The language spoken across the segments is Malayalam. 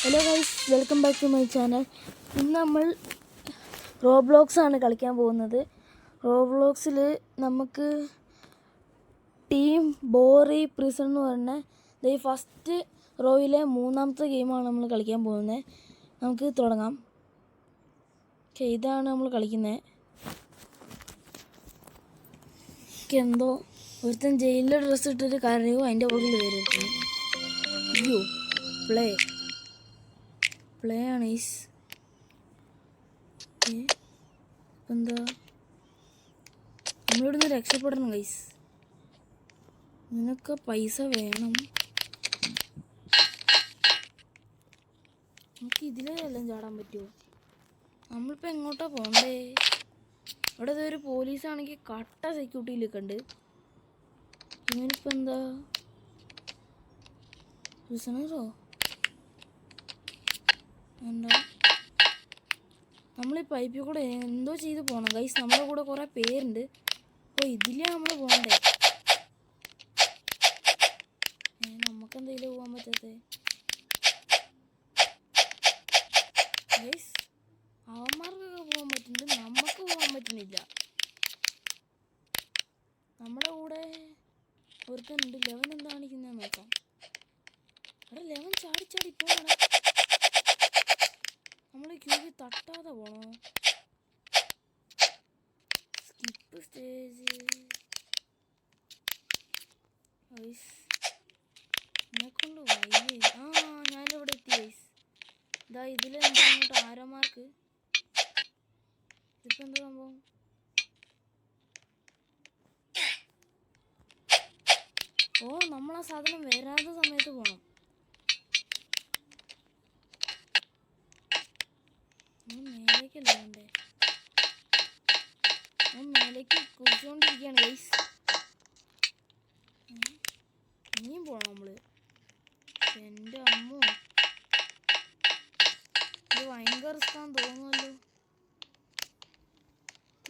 Hello guys, welcome back to my channel. ഇന്ന് നമ്മൾ റോബ്ലോക്സ് ആണ് കളിക്കാൻ പോകുന്നത്. റോബ്ലോക്സിൽ നമുക്ക് ടീം ബോറി പ്രിസൺ എന്ന് പറഞ്ഞ ഫസ്റ്റ് റോയിലെ മൂന്നാമത്തെ ഗെയിമാണ് നമ്മൾ കളിക്കാൻ പോകുന്നത്. നമുക്ക് തുടങ്ങാം. ഇതാണ് നമ്മൾ കളിക്കുന്നത്. എന്തോ ഒരുത്തൻ ജയിലിലെ ഡ്രസ്സ് ഇട്ടിട്ട് കരയോ അതിൻ്റെ പുറകിൽ വരും. അയ്യോ, പ്ലേ ആണ് ഈസ്. എന്താ നമ്മളിവിടുന്ന് രക്ഷപ്പെടണം ഗൈസ്. നിനക്ക് പൈസ വേണം. നമുക്ക് ഇതിലെല്ലാം ചാടാൻ പറ്റുമോ? നമ്മളിപ്പോൾ എങ്ങോട്ടാ പോകണ്ടേ? ഇവിടെ ഒരു പോലീസാണെങ്കിൽ കട്ട സെക്യൂരിറ്റിയിലൊക്കെ ഉണ്ട്. ഇവനിപ്പോൾ എന്താ പ്രിസണറോ? എന്താ നമ്മൾ ഈ പൈപ്പിൽ കൂടെ എന്തോ ചെയ്ത് പോകണം ഗൈസ്. നമ്മുടെ കൂടെ കുറേ പേരുണ്ട്. അപ്പോൾ ഇതിലേ നമ്മൾ പോകണ്ടേ? നമുക്കെന്തെങ്കിലും പോകാൻ പറ്റാത്തേ ഗൈസ്? അവന്മാർക്കൊക്കെ പോകാൻ പറ്റുന്നുണ്ട്, നമുക്ക് പോകാൻ പറ്റുന്നില്ല. നമ്മുടെ കൂടെ ഒരുത്തനുണ്ട്. ലെവൻ എന്താ കാണിക്കുന്നതെന്ന് നോക്കാം. അവിടെ ലെവൻ ചാടി ചാടി പോകണം. നമ്മൾ ക്യൂബിൽ തട്ടാതെ പോണോ? Skip stage. എന്നെക്കൊണ്ട് വയ്യേ. ഞാനിവിടെ എത്തി ഗൈസ്. ഇതാ ഇതിലെന്താ അങ്ങോട്ട് ആരോമാർക്ക്. ഇതിപ്പോൾ എന്താ സംഭവം? നമ്മളാ സാധനം വരാത്ത സമയത്ത് പോണം. മേലേക്കല്ലേ വേണ്ടേ? മേലേക്ക് കുടിച്ചുകൊണ്ടിരിക്കുകയാണ് ഗൈസ്. ഇനിയും പോണം നമ്മള്. എൻ്റെ അമ്മോ, ഇത് ഭയങ്കര റിസ്ക്കാന്ന് തോന്നുമല്ലോ.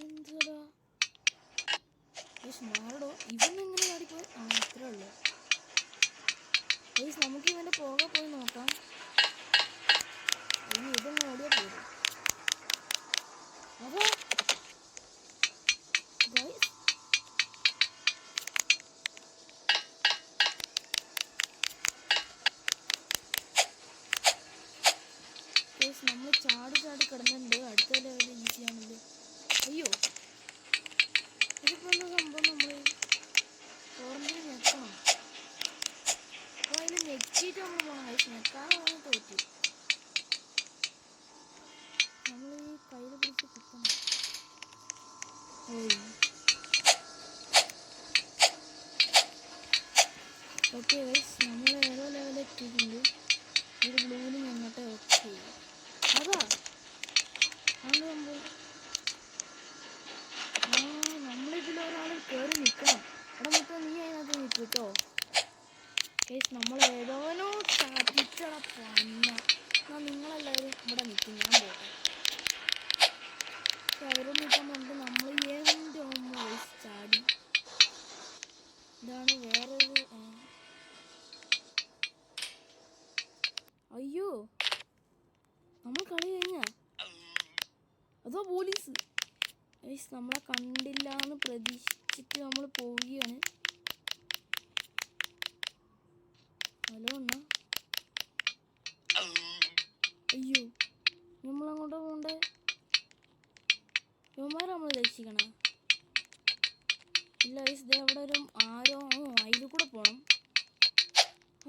എന്താടാ ഗൈസ്, മാറടോ. ഇവനെങ്ങനെ ചാടിപ്പോയി? അത്രേ ഉള്ളൂ ഗൈസ്. നമുക്ക് ഇവൻ്റെ പുറകെ പോയി നോക്കാം. ഇതൊന്നും ഓടിയാ പോരും. അതാ ഗൈസ്, നമ്മൾ ചാടി ചാടി കിടന്നിട്ടുണ്ട്. അടുത്ത ലെവൽ ഈസിയാണല്ലോ. അയ്യോ, ഇതിപ്പോൾ എന്താ സംഭവം? നമ്മൾ ഓറഞ്ചിൽ ഞെക്കണം. അപ്പോൾ അതിൽ ഞെക്കിയിട്ട് നമ്മൾ പോകണം ഗൈസ്. ഞെക്കാതെ പോകാൻ തോറ്റി. നമ്മൾ ഈ കയ്യിൽ പിടിച്ച് കുത്തണം. ഓക്കെ ഗൈസ്, നമ്മൾ ഏതോ ലെവലെത്തിയിട്ടുണ്ട്. ഒരു ബ്ലൂവിൽ ഞങ്ങട്ടെ. ഓക്കെ, അതാ അത് സംഭവം. നമ്മളിതിലൊരാൾ കയറി നിൽക്കണം. അവിടെ മൊത്തം നീ അതിനകത്ത് നിൽക്കും കേട്ടോ ഗൈസ്. നമ്മൾ ഏതോനോ ചാടിച്ചട പന്ന. എന്നാൽ നിങ്ങളെല്ലാവരും ഇവിടെ നിൽക്കും, ഞാൻ പോട്ടെ. അവരും നിൽക്കാൻ പറഞ്ഞിട്ട് നമ്മൾ എൻ്റെ അമ്മ ഗൈസ് ചാടി. ഇതാണ് വേറൊരു. അയ്യോ, നമ്മൾ കളി കഴിഞ്ഞ. അതോ പോലീസ് ഗൈസ്. നമ്മളെ കണ്ടില്ല എന്ന് പ്രതീക്ഷിച്ചിട്ട് നമ്മൾ പോവുകയാണ്. ഹലോ എന്നാ. അയ്യോ, നമ്മളങ്ങോട്ടാ പോണ്ടേ? യുവമാരെ നമ്മൾ രക്ഷിക്കണേ? ഇല്ല ഗൈസ്, ഇതേ അവിടെ ഒരു ആരോ അതിൽ കൂടെ പോകണം.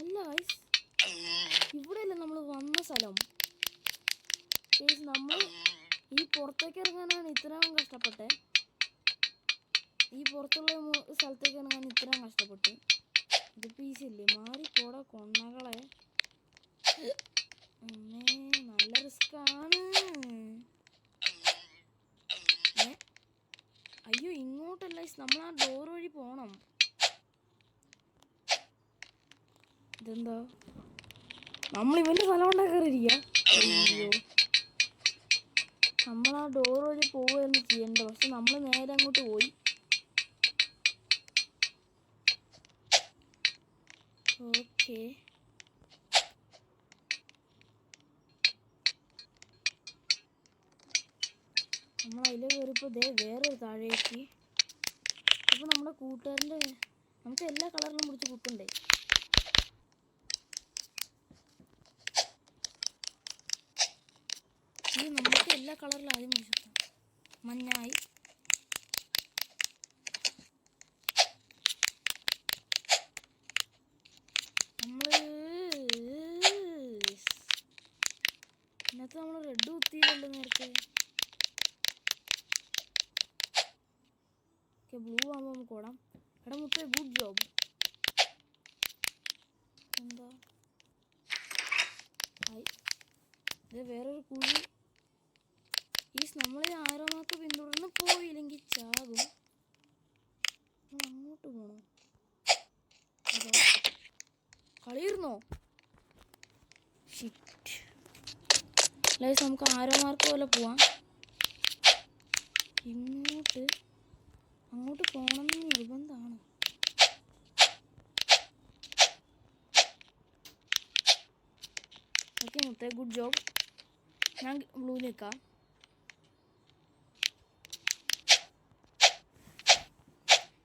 അല്ല ഗൈസ്, ഇവിടെയല്ലേ നമ്മൾ വന്ന സ്ഥലം ഗൈസ്. നമ്മൾ ഈ പുറത്തേക്ക് ഇറങ്ങാനാണ് ഇത്രയും കഷ്ടപ്പെട്ടെ. ഈ പുറത്തുള്ള സ്ഥലത്തേക്ക് ഇറങ്ങാൻ ഇത്രയും കഷ്ടപ്പെട്ട്. ഇത് പീസില്ലേ? മാറിപ്പോടാ കൊണ്ണകളെ. നല്ല റിസ്ക്കാണ്. അയ്യോ, ഇങ്ങോട്ടല്ല, നമ്മൾ ആ ഡോർ വഴി പോണം. ഇതെന്താ? നമ്മൾ ഇവൻ്റെ സ്ഥലം കൊണ്ടാ കയറിയിരിക്കുക. അയ്യോ, നമ്മൾ ആ ഡോർ വഴി പോവുകയാണ് ചെയ്യേണ്ടത്. പക്ഷെ നമ്മൾ നേരെ അങ്ങോട്ട് പോയി. ഓക്കെ, അതിൽ കയറിയപ്പോൾ ദേ വേറൊരു താഴേക്ക്. അപ്പോൾ നമ്മുടെ കൂട്ടുകാരൻ്റെ നമുക്ക് എല്ലാ കളറിലും മുറിച്ച് കുത്തണ്ടേ. ഇത് നമുക്ക് എല്ലാ കളറിലും ആദ്യം മുറിച്ചു മഞ്ഞായി. ഇതിനകത്ത് നമ്മൾ റെഡ് കുത്തിയില്ലല്ലോ നേരത്തെ. ബ്ലൂ ആകുമ്പോൾ നമുക്ക് ഓടാം. എടാ മുത്തേ ഗുഡ് ജോബ്. എന്താ ഇത് വേറൊരു കുഴി. നമ്മളെ ആരോ മാർക്ക് പിന്തുടർന്ന് പോയില്ലെങ്കിൽ ചാകും. അങ്ങോട്ട് പോണോ? കളിയിരുന്നോ? ഷിറ്റ്. നമുക്ക് ആരോ മാർക്ക് പോലെ പോവാം. അങ്ങോട്ട് പോകണമെന്ന് നിർബന്ധമാണ്. ഓക്കെ മുത്തേ ഗുഡ് ജോബ്. ഞാൻ ബ്ലൂ നിൽക്കാം.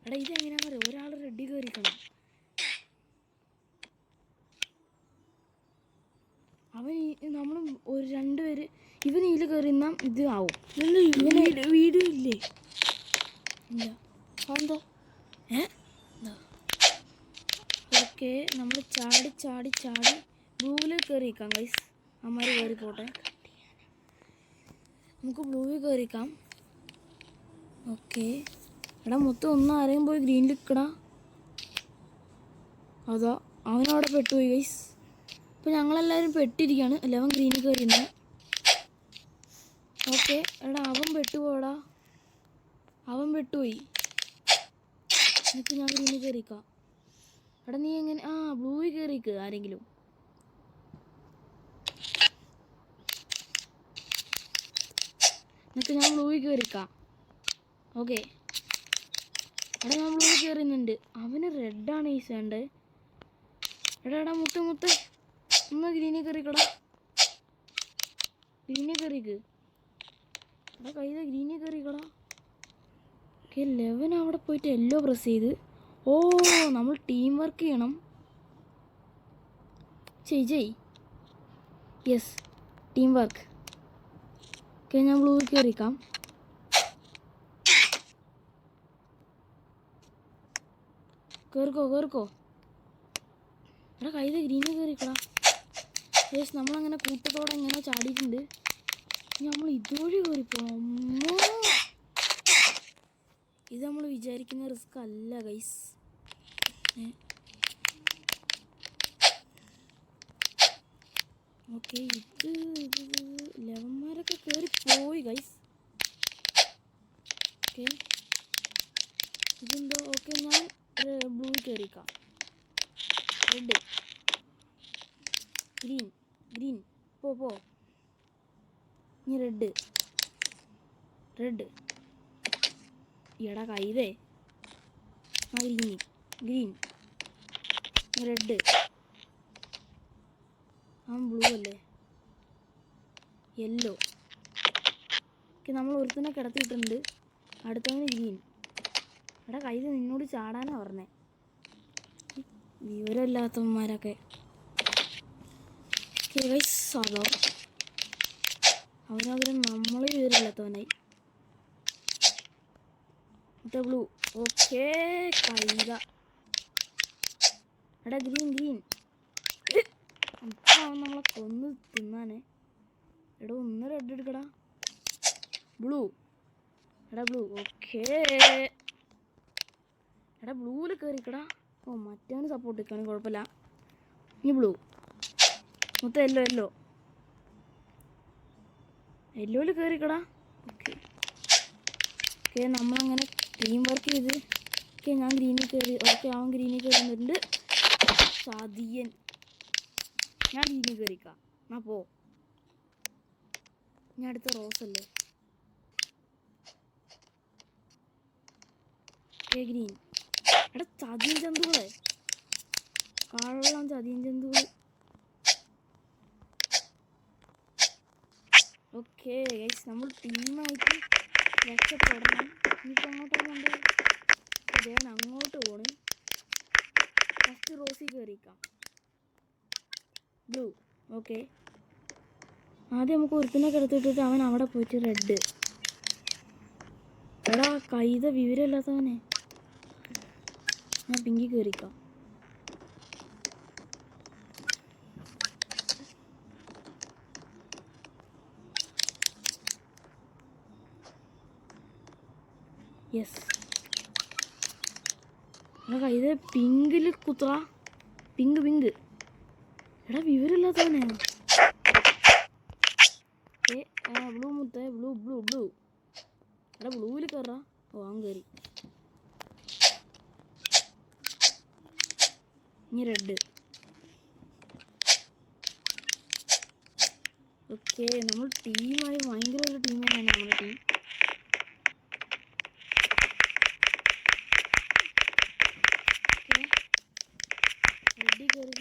എടാ ഇതെങ്ങനെയാ പറയാം, ഒരാൾ റെഡി കയറിക്കണം. അവൻ നമ്മൾ ഒരു രണ്ടുപേര് ഇവൻ ഇതിൽ കയറിയുന്ന ഇത് ആവും. വീഡിയോ ഇല്ലേ? ഇല്ല. എന്താ ഓക്കെ നമ്മൾ ചാടി ചാടി ചാടി ബ്ലൂവിൽ കയറിയിരിക്കാം ഗൈസ്. അമ്മമാർ കയറിപ്പോട്ടെ. നമുക്ക് ബ്ലൂവിൽ കയറിക്കാം. ഓക്കെ എടാ മൊത്തം ഒന്നും ആരെയും പോയി ഗ്രീനിൽ നിൽക്കടാ. അതാ അവനവിടെ പെട്ടുപോയി ഗൈസ്. അപ്പോൾ ഞങ്ങളെല്ലാവരും പെട്ടിരിക്കുകയാണ്. അവൻ ഗ്രീനിൽ കയറിയുന്നത്. ഓക്കെ എടാ അവൻ പെട്ടുപോടാ. അവൻ പെട്ടുപോയി. എന്നിട്ട് ഞാൻ ഗ്രീനിൽ കയറിക്കാം. എടാ നീ എങ്ങനെ ബ്ലൂവിൽ കയറിക്ക് ആരെങ്കിലും. എന്നിട്ട് ഞാൻ ബ്ലൂവിൽ കയറിക്കാം. ഓക്കെ എടാ ഞാൻ ബ്ലൂവിൽ കയറുന്നുണ്ട്. അവന് റെഡാണ് ഈ വേണ്ടത്. എടാ മുത്ത് ഒന്ന് ഗ്രീനിൽ കയറിക്കടാ. ഗ്രീനിൽ കയറിക്ക്. എടാ കയ്യിൽ ഗ്രീനിൽ കയറിക്കടാ. ഓക്കെ 11 അവിടെ പോയിട്ട് യെല്ലോ പ്രസ് ചെയ്ത്. ഓ നമ്മൾ ടീം വർക്ക് ചെയ്യണം. ചെയ് യെസ് ടീം വർക്ക്. ഓക്കെ ഞാൻ ബ്ലൂവിൽ കയറിക്കാം. കയറിക്കോ. എടാ കയ്യിൽ ഗ്രീനിൽ കയറിക്കടാ. യെസ് നമ്മളങ്ങനെ കൂട്ടത്തോടെ എങ്ങനെ ചാടിയിട്ടുണ്ട്. നമ്മൾ ഇതുവഴി കയറിപ്പോണം. ഇത് നമ്മൾ വിചാരിക്കുന്ന റിസ്ക് അല്ല ഗൈസ്. ഓക്കെ ഇത് 11 കയറി പോയി ഗൈസ്. ഓക്കെ ഇതെന്തോ. ഓക്കെ ഞാൻ ബ്ലൂ കയറിക്കാം. റെഡ് ഗ്രീൻ പോ ഇനി റെഡ് എടാ കൈതേ ഗ്രീൻ റെഡ്. ബ്ലൂ അല്ലേ യെല്ലോ. ഓക്കെ നമ്മൾ ഒരുത്തനെ കിടത്തിയിട്ടുണ്ട്. അടുത്തവന് ഗ്രീൻ. എടാ കൈത് നിന്നോട് ചാടാനാ പറഞ്ഞേ. വിവരമില്ലാത്തവന്മാരൊക്കെ. അതോ അവനവരും നമ്മൾ വിവരമില്ലാത്തവനായി. മറ്റേ ബ്ലൂ. ഓക്കെ കൈത. എടാ ഗ്രീൻ അവൻ നമ്മളെ കൊന്ന് തിന്നാനേ. എടാ ഒന്ന് റെഡ് എടുക്കടാ. ബ്ലൂ. ഓക്കെ എടാ ബ്ലൂവിൽ കയറിക്കടാ. ഓ മറ്റവന് സപ്പോർട്ട് നിൽക്കുകയാണെങ്കിൽ കുഴപ്പമില്ല. ഇനി ബ്ലൂ മൊത്തം യെല്ലോയിൽ കയറിക്കടാ. ഓക്കെ നമ്മളങ്ങനെ ടീം വർക്ക് ചെയ്ത്. ഓക്കെ ഞാൻ ഗ്രീനിൽ കയറി. ഓക്കെ അവൻ ഗ്രീനിൽ കയറുന്നുണ്ട്. സാധിയൻ. ഞാൻ ഗ്രീനിൽ കയറിക്കാം. പോ. ഞാൻ അടുത്ത റോസ് അല്ലേ. Okay green. എടാ ചതിയൻ ചന്തുകളെ കള്ളം ചതിയൻ ചന്തുകൾ. ഓക്കെ ഗൈസ് നമ്മൾ ടീമായിട്ട് രക്ഷപ്പെടണം. ഇനിയിപ്പോൾ അങ്ങോട്ട് കൊണ്ട് ഞാൻ അങ്ങോട്ട് പോണ്. ഫസ്റ്റ് റോസിൽ കയറിക്കാം. ബ്ലൂ. ഓക്കെ, ആദ്യം നമുക്ക് ഒരുത്തിനൊക്കെ എടുത്തിട്ടിട്ട് അവൻ അവിടെ പോയിട്ട് റെഡ്. എടാ കൈത വിവരമില്ലാത്തവനെ. ഞാൻ പിങ്കി കയറിക്കാം. യെസ്. എടാ കൈത പിങ്കിൽ കുത്ര. Pink pink. എടാ വിവരമില്ലാത്തവനെ. ബ്ലൂ മുത്തേ. Blue blue blue. എടാ ബ്ലൂവിൽ കയറാ. ഓ അവൻ കയറി. ഇനി റെഡ്. ഓക്കെ, നമ്മൾ ടീമായി ഭയങ്കര ഒരു ടീം തന്നെയാണ് നമ്മുടെ ടീം. റെഡി കയറി.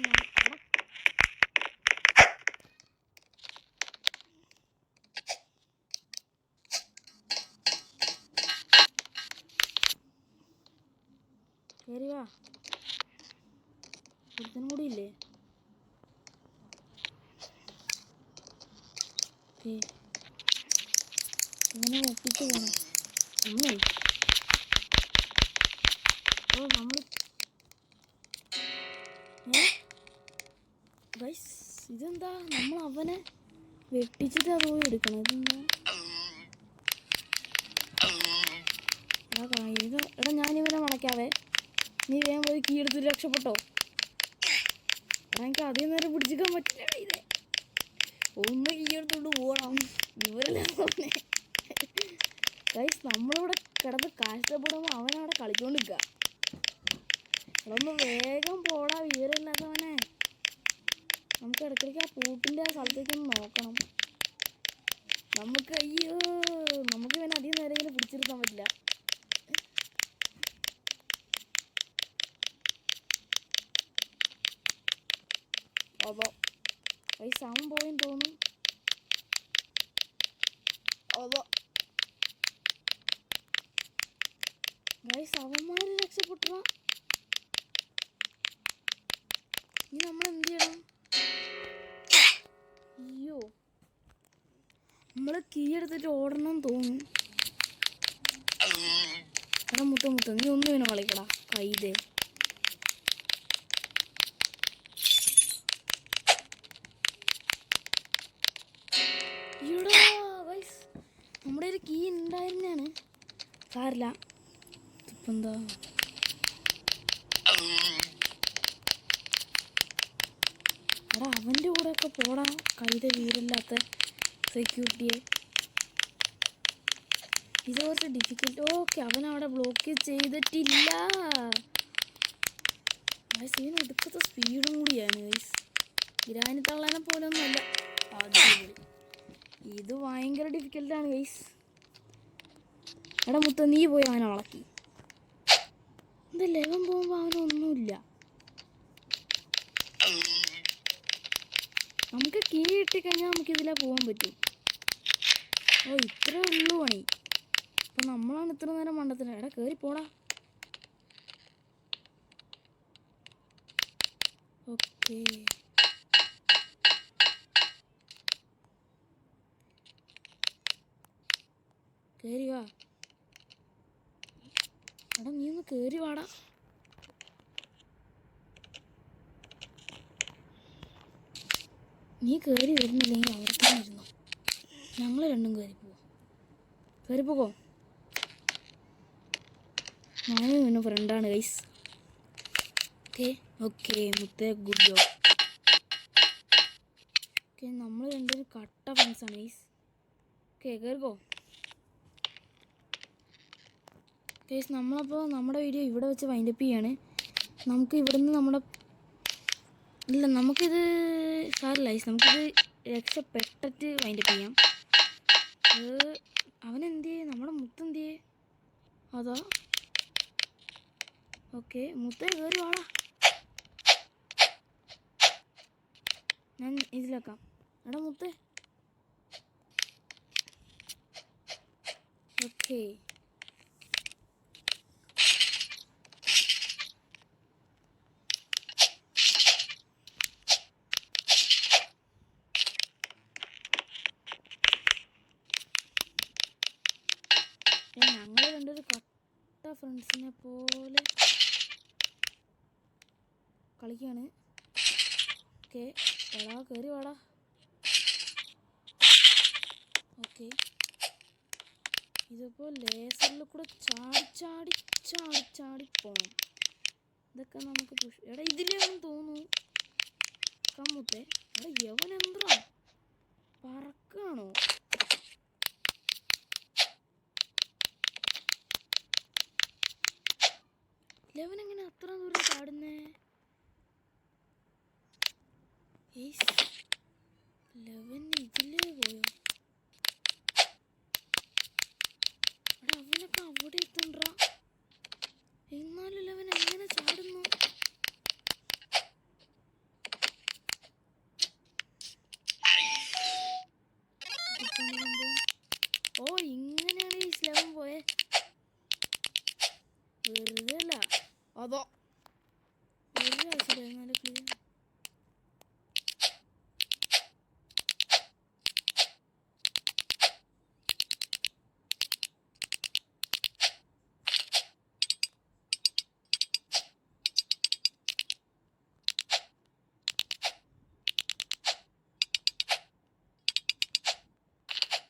കയറി വാ. ഒരുത്തനും കൂടി ഇല്ലേ? ഇങ്ങനെ ഒപ്പിച്ച് പോകണം. ഓ നമ്മൾ ഗൈസ് ഇതെന്താ? നമ്മൾ അവനെ വെട്ടിച്ചിട്ട് അത് പോയി എടുക്കണം. ഇതെന്താ? എടാ ഞാനിവനെ വളയ്ക്കാവേ. നീ വേഗം പോയി കീ എടുത്തിട്ട് രക്ഷപ്പെട്ടോ. എടാ എനിക്ക് അധികം നേരം പിടിച്ചിക്കാൻ പറ്റില്ല. ഇതേ ഒന്ന് കീ എടുത്തോണ്ട് പോകണം. ഇവരല്ലേ ഗൈസ് നമ്മളിവിടെ കിടന്ന് കഷ്ടപ്പെടുമ്പോൾ അവനവിടെ കളിച്ചോണ്ട് നിൽക്കുക. ഒന്ന് വേഗം പോടാ വിവരമില്ലാത്തവനെ. നമുക്ക് ഇടയ്ക്കിടയ്ക്ക് ആ പൂട്ടിൻ്റെ ആ സ്ഥലത്തേക്കൊന്ന് നോക്കണം. നമുക്ക് അയ്യോ നമുക്ക് ഇവനെ അധികം നേരം ഇങ്ങനെ പിടിച്ചെടുക്കാൻ പറ്റില്ല. അതോ ഗൈസ് അവൻ പോയെന്ന് തോന്നുന്നു. അതോ ഗൈസ് അവന്മാര് രക്ഷപ്പെട്ടാ. ഇനി നമ്മൾ എന്ത് ചെയ്യണം? അയ്യോ നമ്മള് കീ എടുത്തിട്ട് ഓടണം തോന്നും. എടാ മുത്ത നീ ഒന്നും ഇവനെ കളിക്കടാ കൈതേ. നമ്മുടെ ഒരു കീ ഉണ്ടായിരുന്നാണ്. സാരില്ല. ഇപ്പം എന്താ എടാ അവൻ്റെ കൂടെ ഒക്കെ പോടാ കൈത വീരില്ലാത്ത സെക്യൂരിറ്റിയെ. ഇത് കുറച്ച് ഡിഫിക്കൽട്ട്. ഓക്കെ അവനവിടെ ബ്ലോക്ക് ചെയ്തിട്ടില്ല. ഗൈസ് ഇവന് ഒടുക്കത്തെ സ്പീഡും കൂടിയാണ് ഗൈസ്. ഇരാനി തള്ളാനെ പോലെ ഒന്നുമല്ല. അടിപൊളി. ഇത് ഭയങ്കര ഡിഫിക്കൽട്ടാണ് ഗൈസ്. എടാ മുത്ത നീ പോയി അവനെ വളക്കി. എന്താ ലെവൻ പോകുമ്പോൾ അവനൊന്നുമില്ല. നമുക്ക് കീ കിട്ടിക്കഴിഞ്ഞാൽ നമുക്കിതിലെ പോകാൻ പറ്റും. ഓ ഇത്രേ ഉള്ളൂ പണി. അപ്പം നമ്മളാണ് ഇത്ര നേരം മണ്ടത്തിന്. എടാ കയറി പോടാ. ഓക്കെ കയറി വാ. എടാ നീ ഒന്ന് കയറി വാടാ. നീ കയറി വരുന്നില്ലെങ്കിൽ അവിടെ തന്നെ ഇരുന്നു. ഞങ്ങൾ രണ്ടും കയറിപ്പോകോ. ഞാനും പിന്നെ ഫ്രണ്ടാണ് ഗൈസ്. ഓക്കെ മുത്തേ ഗുഡ് ജോബ്. ഓക്കെ നമ്മൾ രണ്ടുപേരും കട്ട ഫ്രണ്ട്സാണ് ഗൈസ്. ഓക്കെ കയറിക്കോ ഗൈസ്. നമ്മളപ്പോൾ നമ്മുടെ വീഡിയോ ഇവിടെ വെച്ച് വൈൻഡപ്പ് ചെയ്യാണ്. നമുക്ക് ഇവിടുന്ന് നമുക്കിത് സാറില്ല ഗൈസ്. നമുക്കിത് രക്ഷപ്പെട്ടിട്ട് വൈൻഡപ്പ് ചെയ്യാം. അവനെന്ത് ചെയ്യേ? നമ്മുടെ മുത്തെന്ത് ചെയ്യേ? അതാ ഓക്കെ മുത്തേ കയറി വാടാ. ഞാൻ ഇതിലേക്കാം. എടാ മുത്തേ ഓക്കെ ഓക്കെ ഞങ്ങൾ രണ്ടൊരു കട്ട ഫ്രണ്ട്സിനെ പോലെ കളിക്കാണ്. ഓക്കെ വാടാ കയറി വാടാ. ഓക്കെ ഇതിപ്പോൾ ലേസറിൽ കൂടെ ചാടി ചാടി ചാടി ചാടി പോകണം. ഇതൊക്കെ നമുക്ക് എടാ ഇതിലേന്നും തോന്നുന്നു കമ്മുത്തെ. എടാ യവൻ എന്താ പറക്കാണോ? ലെവൻ എങ്ങനെ അത്ര ദൂരം ചാടുന്നേ? ലെവൻ ഇതിലേ പോയോ? എടാ അവനൊക്കെ അവിടെ എത്തണ്ട. എന്നാലും ലെവൻ എങ്ങനെ ചാടുന്നു? ഓ ഇങ്ങനെയാണ് ഈ ലെവൻ പോയെ. വെറുതെ അല്ല അതോ വെറുതെ ആവശ്യമില്ല. നല്ല ക്ലിയർ.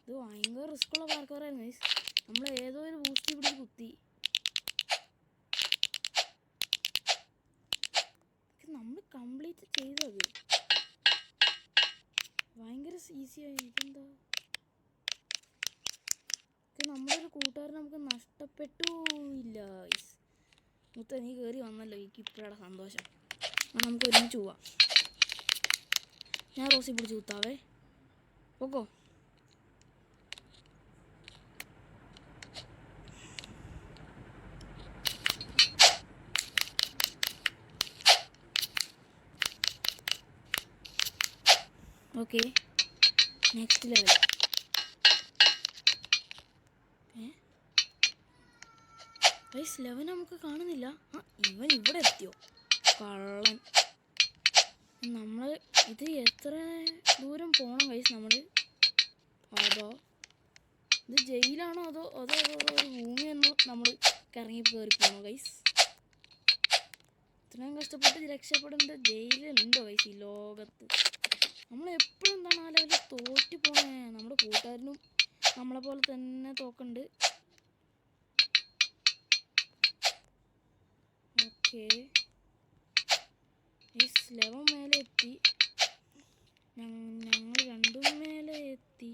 ഇത് ഭയങ്കര റിസ്ക്കുള്ള പാർക്കറായിരുന്നു. നമ്മൾ ഏതോ ഒരു ബൂസ്റ്റ് പിടിച്ച് കുത്തി. നമ്മൾ കംപ്ലീറ്റ് ചെയ്തത് ഭയങ്കര ഈസിയായി. ഇതെന്താ നമ്മുടെ ഒരു കൂട്ടുകാരൻ നമുക്ക് നഷ്ടപ്പെട്ടു ഇല്ല. മുത്ത നീ കയറി വന്നല്ലോ, എനിക്ക് ഇപ്പോഴാണ് സന്തോഷം. നമുക്ക് ഒരുമിച്ച് പോവാം. ഞാൻ റോസി പിടിച്ച് കുത്താവേ. Okay okay next level. Guys level നമുക്ക് കാണുന്നില്ല. ആ ഇവൻ ഇവിടെ എത്തിയോ കള്ളൻ. നമ്മൾ ഇത് എത്ര ദൂരം പോകണം ഗൈസ്? നമ്മൾ അതോ ഇത് ജയിലാണോ അതോ അതോ ഒരു ഭൂമിയെന്നോ നമ്മൾ കറങ്ങി കയറി പോകണോ ഗൈസ്? ഇത്രയും കഷ്ടപ്പെട്ട് രക്ഷപ്പെടേണ്ട ജയിലുണ്ടോ ഗൈസ് ഈ ലോകത്ത്? നമ്മളെപ്പോഴും എന്താണ് ആ ലെവലിൽ തോറ്റു പോണേ. നമ്മുടെ കൂട്ടുകാരനും നമ്മളെ പോലെ തന്നെ തോക്കുണ്ട്. ഓക്കെ ഈ ലെവൻ മേലെ എത്തി. ഞങ്ങൾ രണ്ടും മേലെ എത്തി.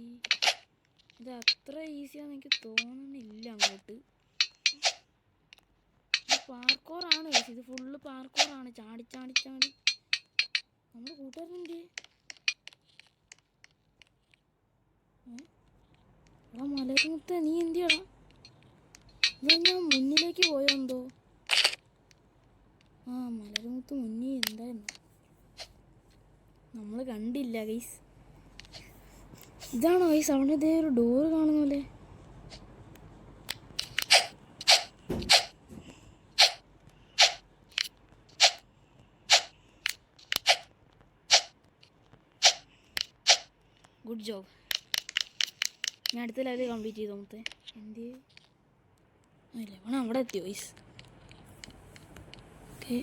ഇത് അത്ര ഈസിയാന്ന് എനിക്ക് തോന്നുന്നില്ല. അങ്ങോട്ട് ഇത് പാർക്കോറാണ്. ഇത് ഫുള്ള് പാർക്കോറാണ്. ചാടി ചാടി ചാടി. നമ്മുടെ കൂട്ടുകാരൻ്റെ എടാ മലമുത്ത നീ എന്തിയാടാ? ഇത് ഞാൻ മുന്നിലേക്ക് പോയോ എന്തോ? ആ മലമുത്ത് മുന്നിൽ എന്തായിരുന്നു നമ്മൾ കണ്ടില്ല ഗൈസ്. ഇതാണോ ഗൈസ്? അവിടെ ഇതേ ഒരു ഡോറ് കാണുന്നല്ലേ. Good job. ഞാൻ അടുത്ത ലെവൽ കംപ്ലീറ്റ് ചെയ്തു. മുത്തേ എന്ത് ലെവൺ അവിടെ എത്തിയോ ഗൈസ്? ഓക്കെ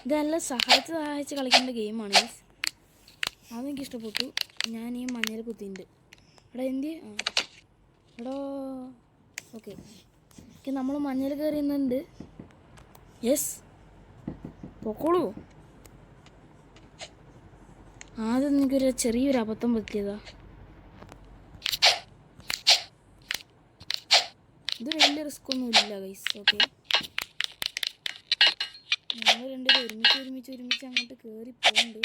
ഇതെല്ലാം സഹായിച്ച് കളിക്കേണ്ട ഗെയിമാണ് ഗൈസ്. അതെനിക്ക് ഇഷ്ടപ്പെട്ടു. ഞാൻ ഈ മഞ്ഞൾ കുത്തിയിട്ടുണ്ട്. എടാ എന്ത് എടോ ഓക്കെ ഓക്കെ നമ്മൾ മഞ്ഞൾ കയറിയുന്നുണ്ട്. യെസ് പൊക്കോളൂ. ആദ്യം എനിക്കൊരു ചെറിയൊരു അബദ്ധം പറ്റിയതാ. ഇത് വലിയ റിസ്ക് ഒന്നും ഇല്ല ഗൈസ്. ഓക്കെ ഞങ്ങൾ രണ്ടുപേരും ഒരുമിച്ച് അങ്ങോട്ട് കയറി പോകുന്നുണ്ട്.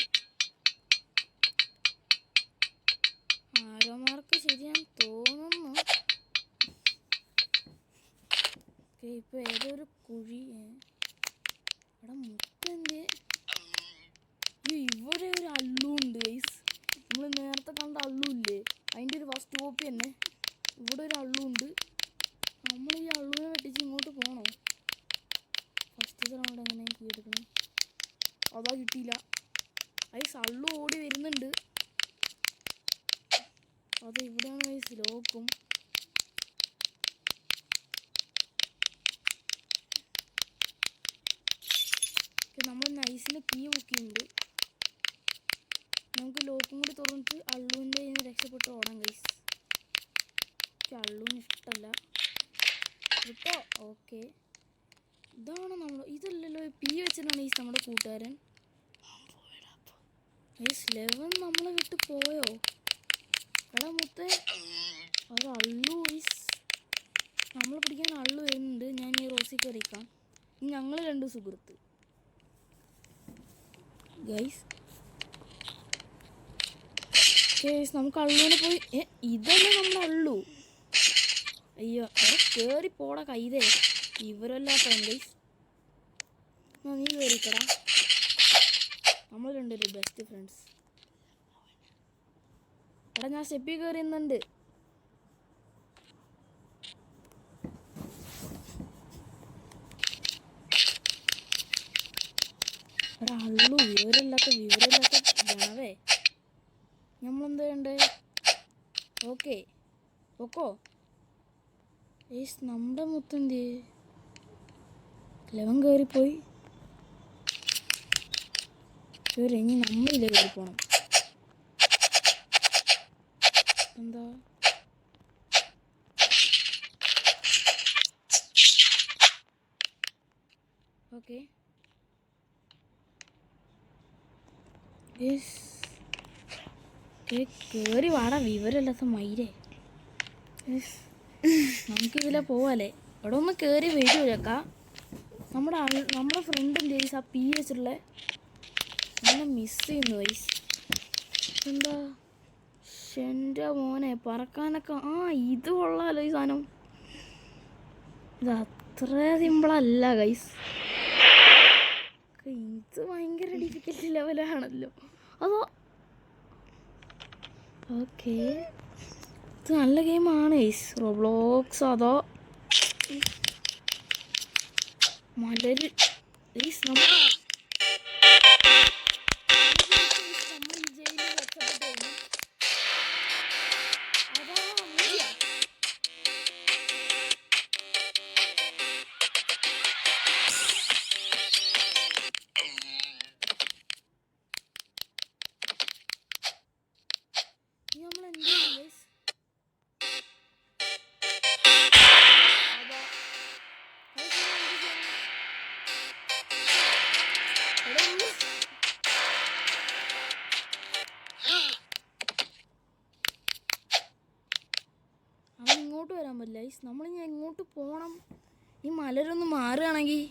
ആരോമാർക്ക് ശരിയാന്ന് തോന്നുന്നു. ഓക്കെ ഇപ്പൊ ഏതൊരു കുഴി. എടാ മുത്തൻ്റെ ഇവിടെ ഒരു അള്ളുണ്ട് ഗൈസ്. നമ്മൾ നേരത്തെ കണ്ട അള്ളുമില്ലേ? അതിൻ്റെ അവിടെ എങ്ങനെ കീ എടുക്കണം? അതാ കിട്ടിയില്ല. ഐസ് അള്ളു ഓടി വരുന്നുണ്ട്. അത് ഇവിടെയാണ് ഐസ് ലോക്കും. നമ്മൾ നൈസിന് കീ ബുക്കിയുണ്ട്. നമുക്ക് ലോക്കും കൂടി തുറന്നിട്ട് അള്ളുവിൻ്റെ കയ്യിൽ നിന്ന് രക്ഷപ്പെട്ട് ഓടാം ഗൈസ്. അള്ളുവിന് ഇഷ്ടമല്ല കേട്ടോ. ഓക്കെ, ഇതാണ് നമ്മൾ. ഇതല്ലല്ലോ പി വെച്ചിട്ടാണ് ഈ നമ്മുടെ കൂട്ടുകാരൻ. ഗൈസ് 11 നമ്മളെ വിട്ട് പോയോ? എടാ മുത്തേ, അത് അള്ളു ഗൈസ്. നമ്മളെ പിടിക്കാൻ അള്ളു വരുന്നുണ്ട്. ഞാൻ ഈ റോസി കയറിക്കാം. ഞങ്ങൾ 2 സുഹൃത്ത് ഗൈസ്. നമുക്ക് അള്ളുവിനെ പോയി. ഇതല്ലേ നമ്മൾ അള്ളു? അയ്യോ, അവിടെ കയറി പോടാ കൈതേ. ഇവരല്ലാത്ത ഗൈസ്. നീ കയറിക്കടാ. നമ്മൾ 2 ബെസ്റ്റ് ഫ്രണ്ട്സ്. എടാ ഞാൻ സ്റ്റെപ്പിൽ കയറിയുന്നുണ്ട്. എടാ അള്ളു, വിവരമില്ലാത്ത ജനവേ. നമ്മളെന്താ ചെയ്യണ്ടേ? ഓക്കെ ഓക്കോ ഏസ് നമ്മുടെ മുത്തന്തി 11 കയറിപ്പോയി. ഇനി നമ്മളില്ലേ കയറി പോണം. എന്താ ഓക്കെ കയറി വാടാ വിവരമില്ലാത്ത മയിലേ. നമുക്കിതിലെ പോവാല്ലേ? അവിടെ ഒന്ന് കയറി വരുമൊക്കെ. നമ്മുടെ ഫ്രണ്ടിൻ്റെ ആ പി വെച്ചിട്ടുള്ള എന്നെ മിസ് ചെയ്യുന്നു വൈസ്. എന്താ എൻ്റെ മോനെ പറക്കാനൊക്കെ. ഇത് കൊള്ളാമല്ലോ ഈ സാധനം. ഇത് അത്ര സിമ്പിളല്ല ഗൈസ്. ഇത് ഭയങ്കര ഡിഫിക്കൽട്ട് ലെവലാണല്ലോ. അതോ ഓക്കെ, ഇത് നല്ല ഗെയിമാണ് ഗൈസ്. റോബ്ലോക്സ് അതോ മലര് ഗൈസ്. നമ്മൾ ജയിലിൽ രക്ഷപ്പെട്ടു. അതാ ഇങ്ങോട്ട് വരാൻ പറ്റില്ല. നമ്മളിനി എങ്ങോട്ട് പോകണം? ഈ മലരൊന്ന് മാറുകയാണെങ്കിൽ.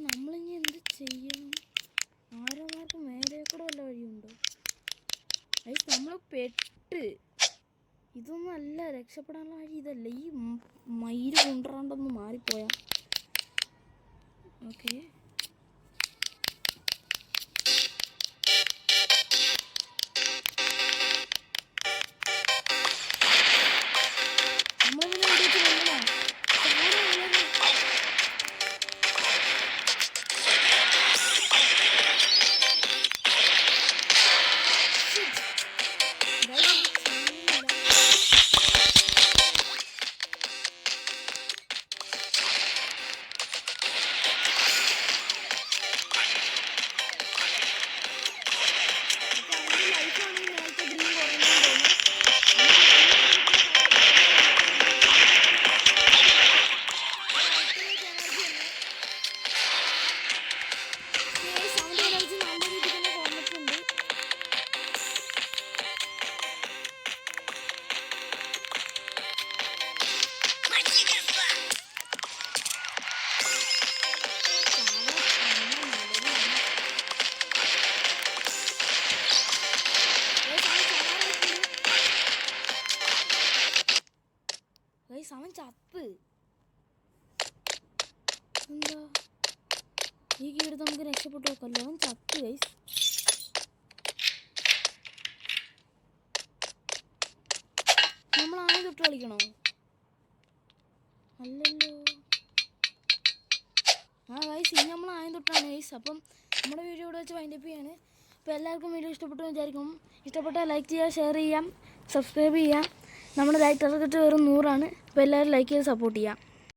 നമ്മളിനി എന്ത് ചെയ്യണം? ആരോമാർക്ക് മേലെ കൂടെ വല്ല വഴിയുണ്ടോ? നമ്മൾ പെട്ട്. ഇതൊന്നും അല്ല രക്ഷപ്പെടാനുള്ള വഴി. ഇതല്ല, ഈ മയില് കൊണ്ടുവരാണ്ടൊന്ന് മാറിപ്പോയാ. ഓക്കെ, അവൻ ചത്ത്. എന്താ ഈ കീഴ് നമുക്ക് രക്ഷപ്പെട്ടു നോക്കല്ലോ. അവൻ ചത്ത് ഗൈസ്. തൊട്ട് കളിക്കണോ? അല്ലല്ലോ. ആ ഗൈസ്, ഇനി നമ്മൾ ആദ്യം തൊട്ടാണ് ഗൈസ്. അപ്പം നമ്മുടെ വീഡിയോ ഇവിടെ വെച്ച് വൈൻഡപ്പ് ചെയ്യാണ്. അപ്പോൾ എല്ലാവർക്കും വീഡിയോ ഇഷ്ടപ്പെട്ടു വിചാരിക്കും. ഇഷ്ടപ്പെട്ടാൽ ലൈക്ക് ചെയ്യുക, ഷെയർ ചെയ്യാം, സബ്സ്ക്രൈബ് ചെയ്യാം. നമ്മുടെ ലൈക്ക് ടാർഗറ്റ് വെറും 100 ആണ്. അപ്പോൾ എല്ലാവരും ലൈക്ക് ചെയ്ത് സപ്പോർട്ട് ചെയ്യാം.